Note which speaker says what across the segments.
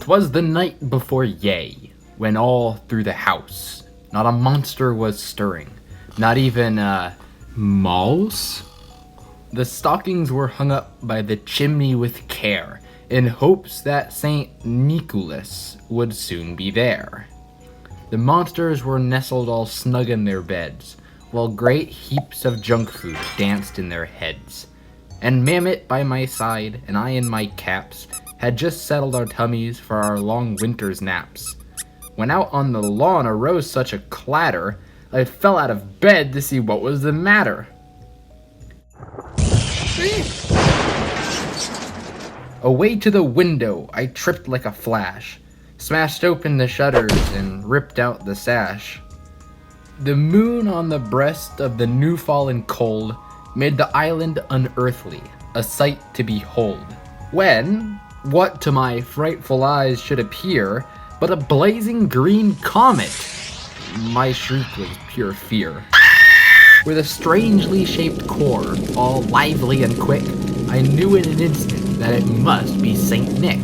Speaker 1: 'Twas the night before yea, when all through the house not a monster was stirring, not even a mouse. The stockings were hung up by the chimney with care, in hopes that St. Nicholas would soon be there. The monsters were nestled all snug in their beds, while great heaps of junk food danced in their heads. And Mammoth by my side, and I in my caps, had just settled our tummies for our long winter's naps, when out on the lawn arose such a clatter, I fell out of bed to see what was the matter. Away to the window I tripped like a flash, smashed open the shutters and ripped out the sash. The moon on the breast of the new fallen cold made the island unearthly, a sight to behold, when what to my frightful eyes should appear but a blazing green comet. My shriek was pure fear. With a strangely shaped core, all lively and quick, I knew in an instant that it must be Saint Nick.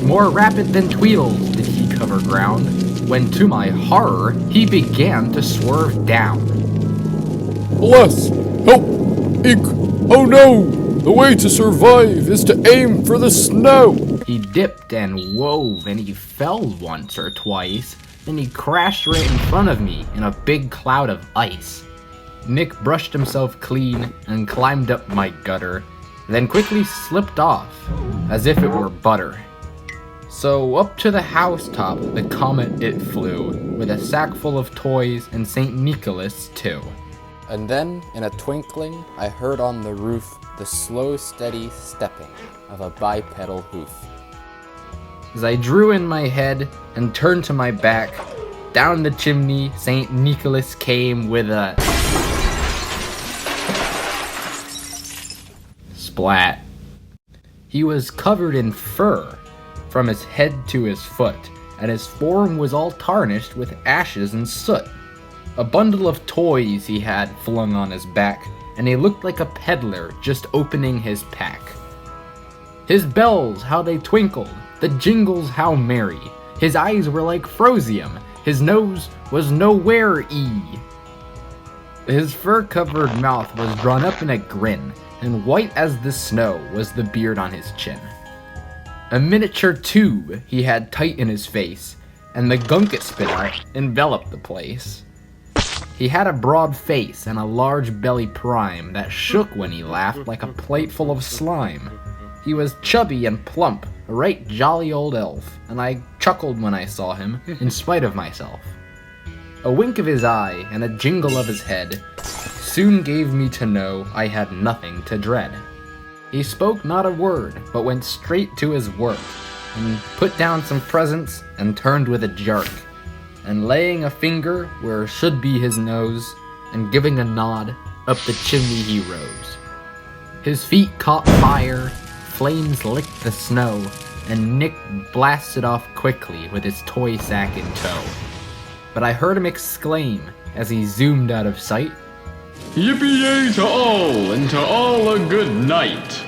Speaker 1: More rapid than Tweedles did he cover ground, when to my horror he began to swerve down.
Speaker 2: Alas! Help! Ink! Oh no! The way to survive is to aim for the snow!
Speaker 1: He dipped and wove and he fell once or twice, then he crashed right in front of me in a big cloud of ice. Nick brushed himself clean and climbed up my gutter, then quickly slipped off, as if it were butter. So up to the housetop the comet it flew, with a sack full of toys and St. Nicholas too. And then, in a twinkling, I heard on the roof the slow, steady stepping of a bipedal hoof. As I drew in my head and turned to my back, down the chimney St. Nicholas came with a splat. He was covered in fur from his head to his foot, and his form was all tarnished with ashes and soot. A bundle of toys he had flung on his back, and he looked like a peddler just opening his pack. His bells, how they twinkled, the jingles how merry, his eyes were like frosium, his nose was nowhere-y. His fur-covered mouth was drawn up in a grin, and white as the snow was the beard on his chin. A miniature tube he had tight in his face, and the gunk it spit out enveloped the place. He had a broad face and a large belly prime that shook when he laughed like a plate full of slime. He was chubby and plump, a right jolly old elf, and I chuckled when I saw him, in spite of myself. A wink of his eye and a jingle of his head soon gave me to know I had nothing to dread. He spoke not a word, but went straight to his work, and put down some presents and turned with a jerk, and laying a finger where should be his nose, and giving a nod, up the chimney he rose. His feet caught fire, flames licked the snow, and Nick blasted off quickly with his toy sack in tow. But I heard him exclaim, as he zoomed out of sight,
Speaker 3: Yippee-yay to all, and to all a good night.